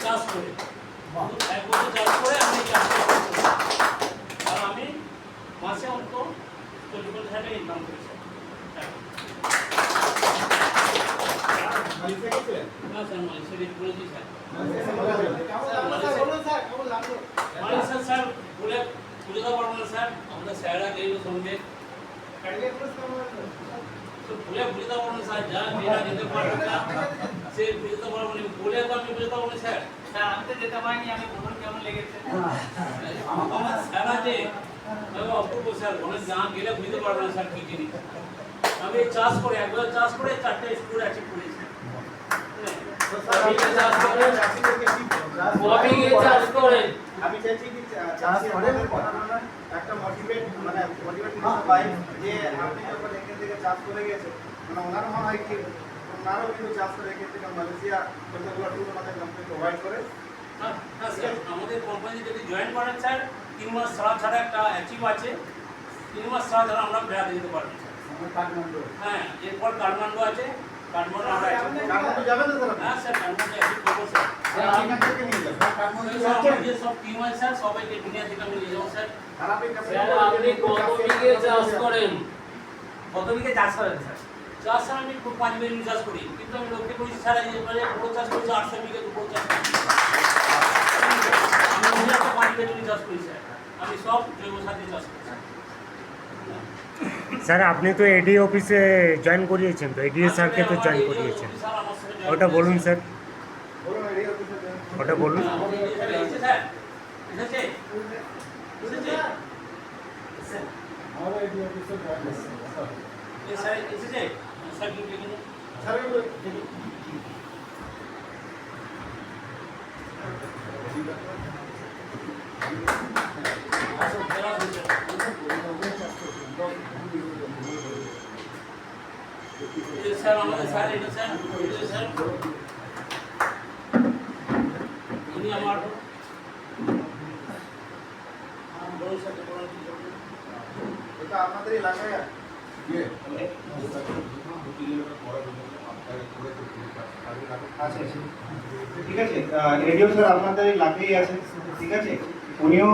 চাষ করে 1 বছর চাষ করে আমি চাষটা করছি আর আমি মাসে অন্তত 40,000 টাকা ইনকাম করি স্যার। না স্যার মালিশের রেট বলেছি স্যার। মালিশের স্যার বলে বুঝতে পারবো না স্যার, আমাদের স্যাররা গেল সঙ্গে বলে বুঝতে পারবো না স্যার, যা যেটা যেতে পারবে না সে বুঝতে পারবো না, বলে তো আমি বুঝতে পারবো না স্যার। স্যার আমি তো যেতে পারিনি, আমি বলুন কেমন লেগেছে। আমার স্যার আছে অপূর্ব স্যার, অনেক জানা গেলে বুঝতে পারবো না স্যার কি জিনিস। আমি চাষ করে 1 বছর চাষ করে 4টে স্কুল অ্যাচিভ করেছি। আমি চাইছি কি চাষ করে একটা মোটিভেট পাই যে আপনি যখন এখান থেকে চাষ করে গেছে, মানে ওনার মনে হয় কি ওনারও কিন্তু চাষ করে এখান থেকে মালয়েশিয়া কতগুলো ট্যুর আমাদের কোম্পানি প্রোভাইড করে। হ্যাঁ স্যার, আমাদের কোম্পানি যদি জয়েন করেন স্যার 3 মাস ছাড়া একটা অ্যাচিভ আছে, 3 মাস ছাড়া আমরা বেড়াতে যেতে পারবেন স্যার। হ্যাঁ, এরপর কাঠমান্ডু আছে, কাঠমান্ডু আমরা কাঠমান্ডু যাবেন না স্যার? হ্যাঁ স্যার, কাঠমান্ডু অ্যাচিভ করবো স্যার। এখান থেকে নিয়ে যাবেন কাঠমান্ডু যে সব টিম আছে স্যার সবাইকে দুনিয়া থেকে আমি নিয়ে যাবো স্যার। আর আপনি আপনি কত বিঘে চাষ করেন? কত বিঘে চাষ করেন স্যার? চাষ স্যার আমি 5 বিঘে চাষ করি, কিন্তু আমি লক্ষ্য করেছি স্যার এই এবারে পুরো চাষ করেছি 800 বিঘে পুরো চাষ করি। আমি নিজে একটা 5 বিঘে চাষ করি স্যার, আমি সব জৈব সার দিয়ে চাষ করি স্যার। আপনি তো এডি অফিসে জয়েন করিয়েছেন, তো এডি স্যারকে তো জয়েন করিয়েছেন, ওটা বলুন স্যার, বলুন এই অফিসে ওটা বলুন। এসেছে স্যার, এসেছে এসেছে আমাদের এই অফিসে স্যার এসেছে স্যার কি লিখুন স্যার স্যার আমাদের স্যার এটা স্যার স্যার উনি আমার বড় স্যার এটা আপনাদের এলাকায় ঠিক আছে। রেডিও স্যার আপনাদের এলাকায় আছে, ঠিক আছে। উনিও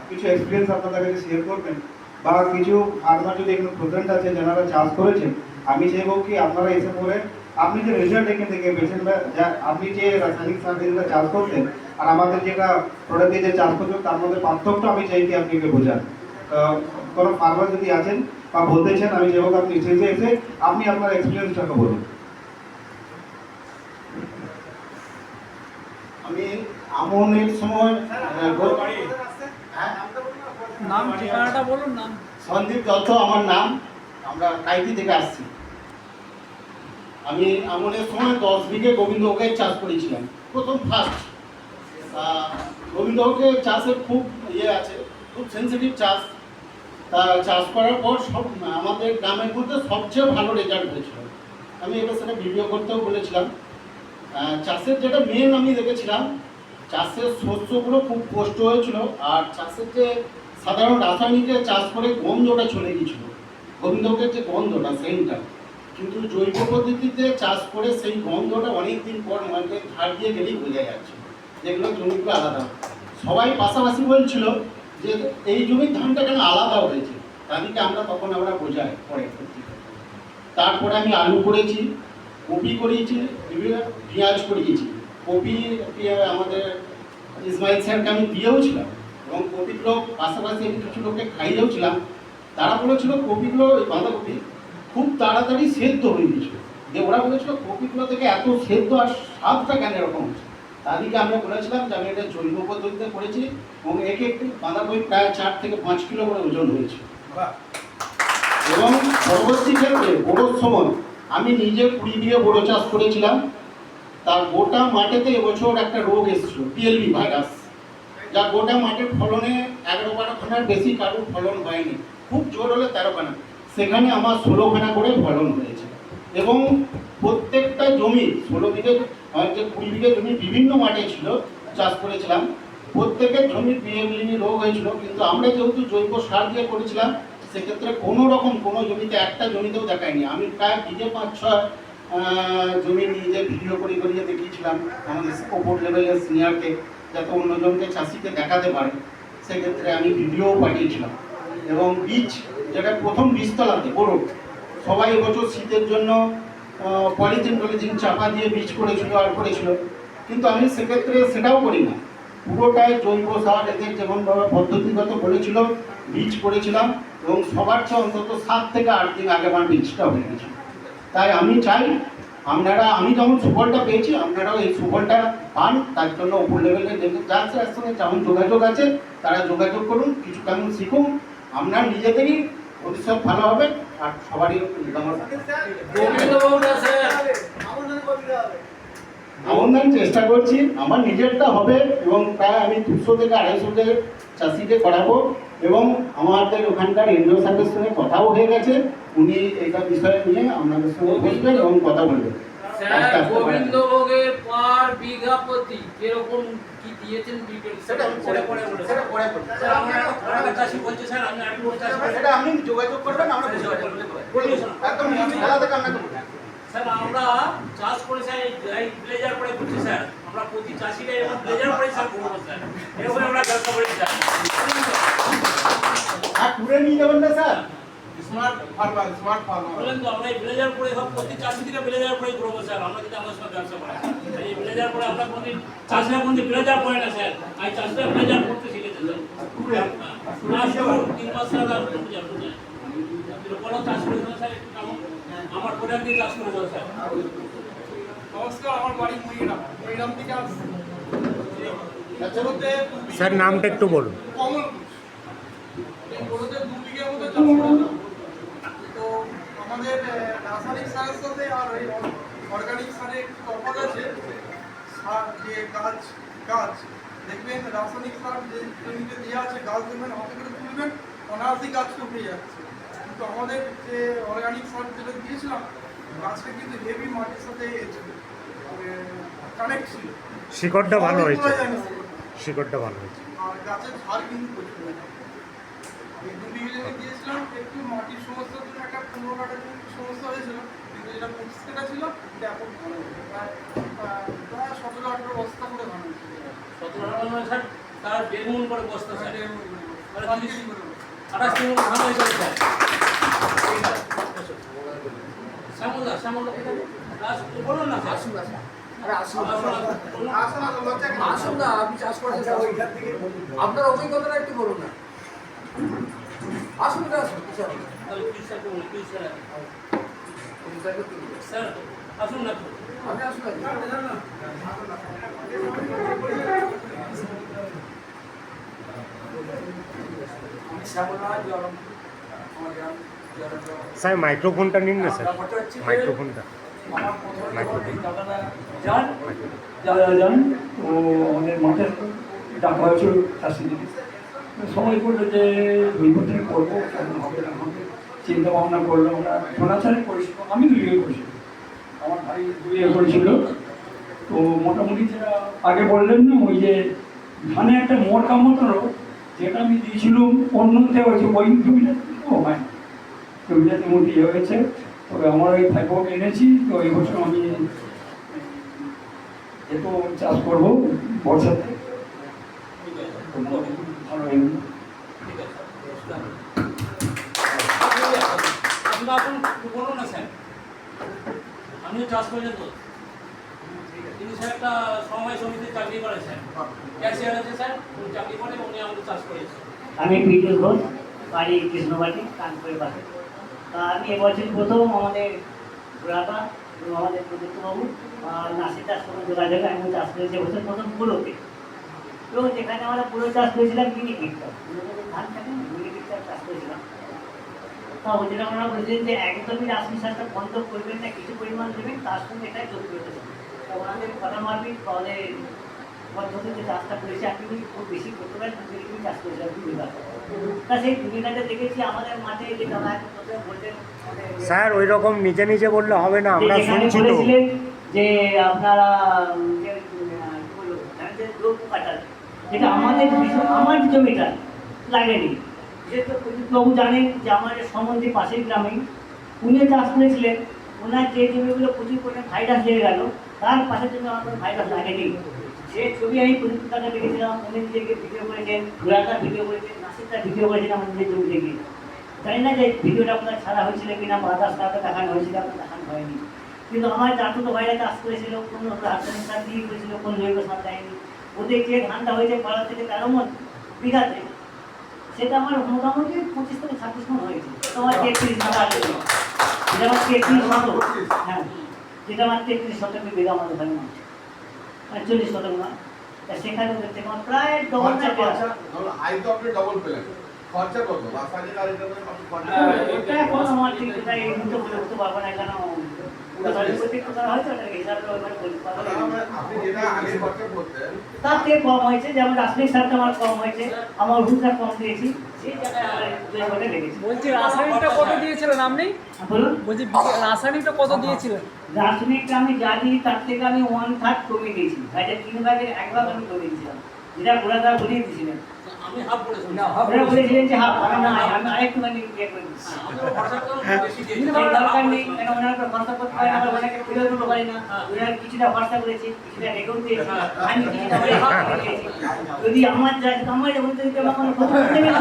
কিছু এক্সপিরিয়েন্স আপনাদের কাছে শেয়ার করবেন, বা কিছু ফার্মার যদি এখানে প্রেজেন্ট আছে যারা চাষ করেছেন, আমি চাইবো কি আপনারা এসে পড়ে আপনি যে রেজাল্ট এখান থেকে পেয়েছেন, বা আপনি যে রাসায়নিক সার দিয়ে চাষ করতেন আর আমাদের যেটা প্রোডাক্ট দিয়ে যে চাষ করছেন তার মধ্যে পার্থক্য আমি চাই কি আপনি বোঝান। কোনো ফার্মার যদি আছেন বা বলতে চান, আমি চাইবো আপনি স্টেজে এসে আপনি আপনার এক্সপিরিয়েন্সটাকে বলুন। আমি আমনের সময় নাম ঠিকানাটা বলুন। নাম সন্দীপ দত্ত আমার নাম, আমরা কাইতি থেকে আসছি। আমি আমনের সময় 10 বিঘে গোবিন্দভোগের চাষ করেছিলাম, প্রথম ফার্স্ট। গোবিন্দভোগের চাষের খুব আছে, খুব সেন্সিটিভ চাষ। তা চাষ করার পর সব আমাদের গ্রামের মধ্যে সবচেয়ে ভালো রেজাল্ট হয়েছিল। আমি এটা সেটা ভিডিও করতেও বলেছিলাম। চাষের যেটা মেন আমি দেখেছিলাম, চাষের শস্যগুলো খুব কষ্ট হয়েছিল, আর চাষের যে সাধারণ রাসায়নিকের চাষ করে গন্ধটা চলে গিয়েছিল, গোবিন্দভোগের যে গন্ধটা সেইটা, কিন্তু জৈব পদ্ধতিতে চাষ করে সেই গন্ধটা অনেক দিন পর মাঠে ধার দিয়ে গেলেই বোঝা যাচ্ছে, যেগুলো জমিগুলো আলাদা। সবাই পাশাপাশি বলছিল যে এই জমির ধানটা কেন আলাদা হয়েছে, তাদেরকে আমরা বোঝাই পরে। তারপরে আমি আলু করেছি, কপি করিয়েছি, পেঁয়াজ করিয়েছি। কপি আমাদের ইসমাইল স্যারকে আমি দিয়েও ছিলাম, এবং কপিগুলো পাশাপাশি আমি কিছু লোককে খাইয়েও ছিলাম। তারা বলেছিল কপিগুলো, বাঁধাকপি খুব তাড়াতাড়ি সেদ্ধ হয়ে গিয়েছিল, যে ওরা বলেছিল কপিগুলো থেকে এত সেদ্ধ আর স্বাদটা কেন এরকম হচ্ছে। তাদেরকে আমরা বলেছিলাম যে আমি এটা জৈব পদ্ধতিতে করেছি, এবং একে একটি বাঁধাকপি প্রায় 4 থেকে 5 কিলো করে ওজন হয়েছে। এবং পরবর্তী ক্ষেত্রে বড়োর সময় আমি নিজে 20 বিঘে বড়ো চাষ করেছিলাম। তার গোটা মাঠেতে এবছর একটা রোগ এসেছিল, পিএলভি ভাইরাস, যা গোটা মাঠের ফলনে 11-12 খানার বেশি কারোর ফলন হয়নি, খুব জোর হলে 13 খানা, সেখানে আমার 16 খানা করে ফলন হয়েছে। এবং প্রত্যেকটা জমি 16 বিঘে যে 20 বিঘে জমি বিভিন্ন মাঠে ছিল, চাষ করেছিলাম, প্রত্যেকের জমি পিএলভি রোগ হয়েছিল। কিন্তু আমরা যেহেতু জৈব সার দিয়ে করেছিলাম, সেক্ষেত্রে কোনো রকম কোনো জমিতে, একটা জমিতেও দেখায়নি। আমি প্রায় বিঘে 5-6 জমি নিয়ে যে ভিডিও করিয়ে দেখিয়েছিলাম আমাদের ওপর লেভেলের সিনিয়রকে, যাতে অন্যজনকে চাষিকে দেখাতে পারে, সেক্ষেত্রে আমি ভিডিও পাঠিয়েছিলাম। এবং বীজ, যেটা প্রথম বীজতলাতে বড়, সবাই এবছর শীতের জন্য পলিথিন চাপা দিয়ে বীজ করেছিল আর করেছিল, কিন্তু আমি সেক্ষেত্রে সেটাও করি না, পুরোটাই জৈব সার এদের যেমনভাবে পদ্ধতিগত বলেছিল বীজ করেছিলাম, এবং সবার চেয়ে অন্তত 7 থেকে 8 দিন আগে আমার বীজটা হয়ে গেছে। তাই আমি চাই আমি যেমন সুফলটা পেয়েছি আপনারাও এই সুফলটা পান, তার জন্য উপর লেভেলে যার সঙ্গে যেমন যোগাযোগ আছে তারা যোগাযোগ করুন, কিছু কেমন শিখুন, আপনার নিজেদেরই ভবিষ্যৎ ভালো হবে আর সবারই আমন্ত্রণ চেষ্টা করছি, আমার নিজেরটা হবে এবং প্রায় আমি 200 থেকে 250 চাষিকে করাবো, এবং আমাদের ওখানকার এনজিও সাহেবের সঙ্গে কথাও হয়ে গেছে, উনি এটা বিষয় নিয়ে আপনাদের সঙ্গে বসবেন এবং কথা বলবেন। গোবিন্দভোগের পার বিঘা প্রতি কিরকম কি দিয়েছেন সেটা আমি পরে বলবো। স্যার আমরা একটা চাষি বলছি স্যার, আমি একটু চাষ করি। সেটা আপনি যোগাযোগ করবেন, আমরা একদম খেলা থেকে আপনাকে স্যার আমরা চাষ করে স্যার এই ব্লেজার পরে করছি স্যার, আমরা প্রতি চাষিরা এরকম ব্লেজার পরে স্যার করবো স্যার, এরকম আমরা ব্যবসা করি স্যার। আর ঘুরে নিয়ে যাবেন না স্যার, স্মার্ট ফার্মার বলেন তো আমরা এই ব্লেজার পরে সব প্রতি চাষি থেকে ব্লেজার পরে করবো স্যার, আমরা যদি আমাদের সঙ্গে ব্যবসা করি এই ব্লেজার পরে আমরা কোনদিন চাষিরা কোনদিন ব্লেজার পরে না স্যার, আমি চাষিরা ব্লেজার করতে শিখেছি স্যার। 3 মাস স্যার চাষ করে স্যার, আমার প্রোডাক্ট দিয়ে চাষ করে দেবো স্যার। নমস্কার, আমার বাড়ি মরিগ্রাম থেকে আসছি। স্যার নামটা একটু বলুন। কমল এই গরুতে 2 বিঘের মতো চাষ করেছিলাম। তো আমাদের রাসায়নিক সারের সাথে আর ওই অর্গানিক সারে একটু তফাৎ আছে। সার যে গাছ দেখবেন, রাসায়নিক সার যে জমিতে দেওয়া আছে গাছ দেখবেন হাতে করে তুলবেন অনায়াসেই গাছটা উঠে যাচ্ছে, কিন্তু আমাদের যে অর্গানিক সার যেটা দিয়েছিলাম গাছটা কিন্তু হেভি মাটির সাথে কানেক্ট ছিল, শিকড়টা ভালো হয়েছে, জানি শিকড়টা ভালো হয়েছে। আর গাছের ঝাড় কিন্তু প্রচুর হয়। এই 2 বিঘে জমি দিয়েছিলাম, একটু মাটির সমস্যার জন্য একটা 15 কাঠা জমি সমস্যা হয়েছিল, কিন্তু যেটা 25 কাঠা ছিল এটা এখন ভালো হয়েছে, প্রায় 17-18 বস্তা করে ধান হয়েছে। 17 স্যার তার বেগুন করে বস্তা স্যার, আর 28 দিন ধান হয়ে যাবে স্যার। শ্যামল বলুন না স্যার, আসুন না, আপনি চাষ করেছেন, আপনার অভিজ্ঞতাটা একটু বলুন না। আসুন না, স্যার আসুন না, আপনি আসুন না। স্যার মাইক্রোফোনটা নিন না স্যার, মাইক্রোফোনটা। যান ও আমাদের মাঠের ডাকা হয়েছিল চাষিদিকে, সবাই বললো যে দুই থেকে করবো, কেমন হবে না হবে চিন্তা ভাবনা করলো। আমরা সোনাচারে করেছিল, আমি 2 বিঘে করেছিলাম, আমার ভাই 2 বিঘে করেছিল। তো মোটামুটি যেটা আগে বললেন না, ওই যে ধানে একটা মোড়কা মতো যেটা আমি দিয়েছিলাম অন্যতে হয়েছে, ওই জমিটা হয় না, জমিটাতে মধ্যে ইয়ে হয়েছে। তবে আমার ওই ভাইপোকে এনেছি, তো এই বছর আমি এত চাষ করবো বর্ষাতে, ভালো হয়ে গেল। বলুন না স্যার, আমিও চাষ করি তো, তিনি স্যার একটা সমবায় সমিতিতে চাকরি করে স্যার, ক্যাশিয়ার আছে স্যার, উনি চাকরি করে, উনি আমাদের চাষ করেছে। আমি বিদ্যুৎ ঘোষ, বাড়ি কৃষ্ণবাটি, কানপুরের পাশে। আমি এবছর প্রথম আমাদের ঘোরাপা এবং আমাদের প্রদত্তবাবু নাসির সঙ্গে যোগাযোগে আমি চাষ করেছি এবছর প্রথম পুরোতে, এবং যেখানে আমরা পুরো চাষ করেছিলাম মিনি হেক্টর, ধান থাকে মিনি হেক্টর চাষ করেছিলাম। তা যেটা ওনারা বলছেন যে একদমই রাসায়নিক সারটা বন্ধ করবেন না, কিছু পরিমাণ দেবেন, তার সঙ্গে এটাই যোগ করতে হবে। তা ওনাদের কথা মারবিক আমাদের পদ্ধতিতে চাষটা করেছি, আপনি খুব বেশি করতে পারেন, তুমি চাষ করেছিলাম 2 বিঘা। তা সেই 2 বিঘাটা দেখেছি আমাদের মাঠে যে দাদা বললেন স্যার ওই রকম নিজে নিজে বললে হবে না, আমরা শুনছি তো। যে আপনারা রোগ পোকাটা যেটা আমাদের আমার জমিটা লাগেনি, যেহেতু প্রদীপবাবু জানেন যে আমাদের সম্বন্ধে পাশের গ্রামে উনি চাষ করেছিলেন, ওনার যে জমিগুলো প্রচুর পরিমাণে ভাইরাস লেগে গেল, তার পাশের জন্য আমার কোনো ভাইরাস লাগেনি। সে ছবি আমি প্রযুক্তি তাকে দেখেছিলাম, উনি নিজেকে ভিডিও করেছেন, ঘোরাটা ভিডিও করেছেন, নাসিরটা ভিডিও করেছেন আমার নিজের জমি থেকে। জানি না যে ভিডিওটা আপনার ছাড়া হয়েছিল কিনা, বাতাস কাউকে দেখানো হয়েছিল, আপনার দেখানো হয়নি। কিন্তু আমার চাটুতো ভাইরা চাষ করেছিল, কোনো রাসায়নিক সার দিয়ে করেছিল, কোনো জৈব সার দেয়নি। ওদের যে ধানটা হয়েছে 12 থেকে 13 মণ বিঘাতে, সেটা আমার মোটামুটি 25 থেকে 26 মণ হয়েছে। তোমার 33 শতক আছে, যেটা আমার 33 শতক, হ্যাঁ, যেটা আমার 33 শতক বিঘা আমাদের হয় না, 40 শতক না। তা সেখানে ওদের থেকে আমার প্রায় ডবল না আই তো আপনি ডবল পেলেন, খরচা কত রাসায়নিক আর এটা আপনি খরচা ওটা এখন আমার ঠিক এটা এই মুহূর্তে বলে উঠতে পারবো না, কেন প্রত্যেক কথা হয়তো ওটার হিসাবে ওইভাবে বলতে পারবো না। আপনি যেটা আগে খরচা করতেন তার থেকে কম হয়েছে, যেমন রাসায়নিক সারটা আমার কম হয়েছে, আমার ওষুধটা কম দিয়েছি, সেই জায়গায় আমার 2 ঘন্টা লেগেছে। বলছি রাসায়নিকটা কত দিয়েছিলেন আপনি? বলুন, বলছি রাসায়নিকটা কত দিয়েছিলেন? রাসায়নিকটা আমি যা দিই তার থেকে আমি 1/3 কমিয়ে দিয়েছি, তাই 3 ভাগের 1 ভাগ আমি কমিয়ে দিয়েছিলাম, যেটা গোড়াটা বলিয়ে দিয়েছিলেন। আমি হাফ বলেছি না, half ওরা বলেছিলেন যে হাফ, আমি না, আমি আরেকটুখানি ইয়ে করে দিচ্ছি। আমাদের খরচা তো বেশি দিয়েছি। সেই দরকার নেই, কেন ওনারা তো খরচা করতে পারে না, আবার ওনাকে ফেরত দিতে পারি না। ওনারা কিছুটা খরচা করেছি, কিছুটা রেখেও দিয়েছি, আমি কিছুটা ওই হাফ রেখে দিয়েছি। যদি আমার যায়, আমার যখন দিতে আমার কোনো ক্ষতি দেবে না।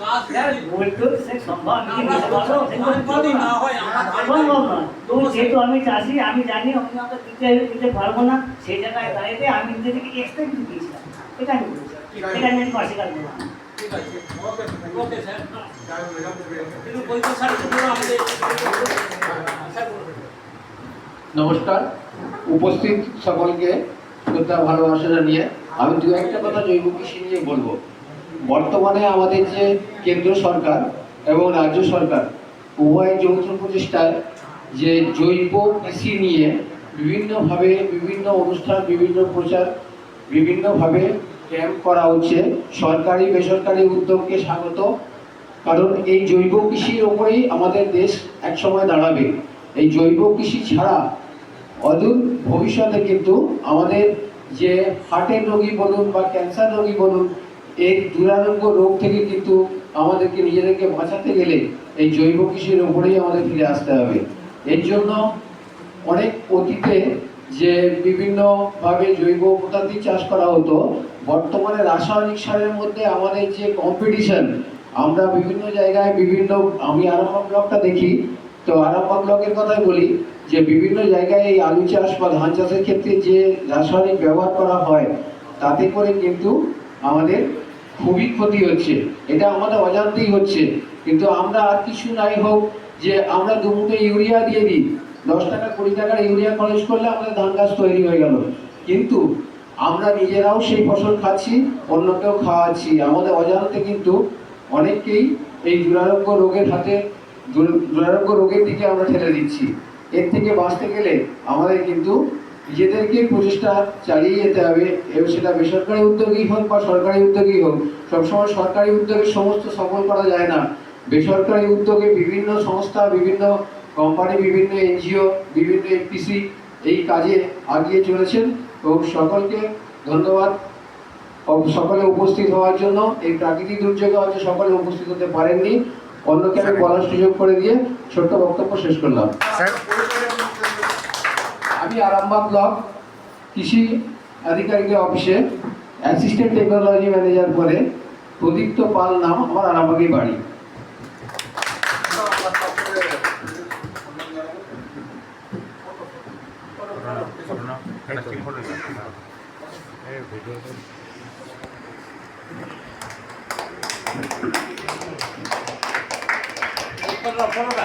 চাষ বলতো সে সম্ভব, আমি কি বলতে পারবো? যদি না হয় আমরা সম্ভব না। তো যেহেতু আমি চাষি, আমি জানি আমি আমাকে দিতে পারবো না, সেই জায়গায় দাঁড়িয়ে আমি নিজে থেকে এক্সট্রা কিছু দিয়েছিলাম, এটা আমি বলছি, এটা আমি অস্বীকার করবো না। ঠিক আছে, ওকে স্যার। কিন্তু বলতে স্যার শুধু আমাদের স্যার বলুন। নমস্কার, উপস্থিত সকলকে শ্রদ্ধা ভালোবাসা জানিয়ে আমি দু একটা কথা জৈব কৃষি নিয়ে বলবো। বর্তমানে আমাদের যে কেন্দ্র সরকার এবং রাজ্য সরকার উভয়ের যৌথ প্রচেষ্টায় যে জৈব কৃষি নিয়ে বিভিন্নভাবে বিভিন্ন অনুষ্ঠান, বিভিন্ন প্রচার, বিভিন্নভাবে ক্যাম্প করা হচ্ছে। সরকারি বেসরকারি উদ্যোগকে স্বাগত, কারণ এই জৈব কৃষির ওপরেই আমাদের দেশ একসময় দাঁড়াবে। এই জৈব কৃষি ছাড়া অদূর ভবিষ্যতে কিন্তু আমাদের যে হার্টের রোগী বলুন বা ক্যান্সার রোগী বলুন, এই দুরারোগ্য রোগ থেকে কিন্তু আমাদেরকে নিজেদেরকে বাঁচাতে গেলে এই জৈব কৃষির ওপরেই আমাদের ফিরে আসতে হবে। এর জন্য অনেক অতীতে যে বিভিন্নভাবে জৈব পদার্থ চাষ করা হতো, বর্তমানে রাসায়নিক সারের মধ্যে আমাদের যে কম্পিটিশন, আমরা বিভিন্ন জায়গায় বিভিন্ন, আমি আরামবাগ ব্লকটা দেখি, তো আরামবাগ ব্লকের কথাই বলি যে বিভিন্ন জায়গায় এই আলু চাষ বা ধান চাষের ক্ষেত্রে যে রাসায়নিক ব্যবহার করা হয়, তাতে করে কিন্তু আমাদের খুবই ক্ষতি হচ্ছে। এটা আমাদের অজান্তেই হচ্ছে, কিন্তু আমরা আর কিছু নাই হোক যে আমরা দুমুঠো ইউরিয়া দিয়ে দিই, 10 টাকা 20 টাকার ইউরিয়া খরচ করলে আমাদের ধান গাছ তৈরি হয়ে গেল, কিন্তু আমরা নিজেরাও সেই ফসল খাচ্ছি, অন্যকেও খাওয়াচ্ছি। আমাদের অজান্তে কিন্তু অনেককেই এই দুরারোগ্য রোগের হাতে, দুরারোগ্য রোগের দিকে আমরা ঠেলে দিচ্ছি। এর থেকে বাঁচতে গেলে আমাদের কিন্তু নিজেদেরকে প্রচেষ্টা চালিয়ে যেতে হবে, এবং সেটা বেসরকারি উদ্যোগই হোক বা সরকারি উদ্যোগই হোক। সবসময় সরকারি উদ্যোগে সমস্ত সফল করা যায় না, বেসরকারি উদ্যোগে বিভিন্ন সংস্থা, বিভিন্ন কোম্পানি, বিভিন্ন এনজিও, বিভিন্ন এফপিসি এই কাজে আগিয়ে চলেছেন, এবং সকলকে ধন্যবাদ সকলে উপস্থিত হওয়ার জন্য। এই প্রাকৃতিক দুর্যোগে হয়তো সকলে উপস্থিত হতে পারেননি, অন্যকে আমি বলার সুযোগ করে দিয়ে ছোট্ট বক্তব্য শেষ করলাম। আমি আরামবাগ ব্লক কৃষি আধিকারিকের অফিসে অ্যাসিস্ট্যান্ট টেকনোলজি ম্যানেজার পদে প্রদীপ্ত পাল নাম, আমার আরামবাগের বাড়ি। ফটোটা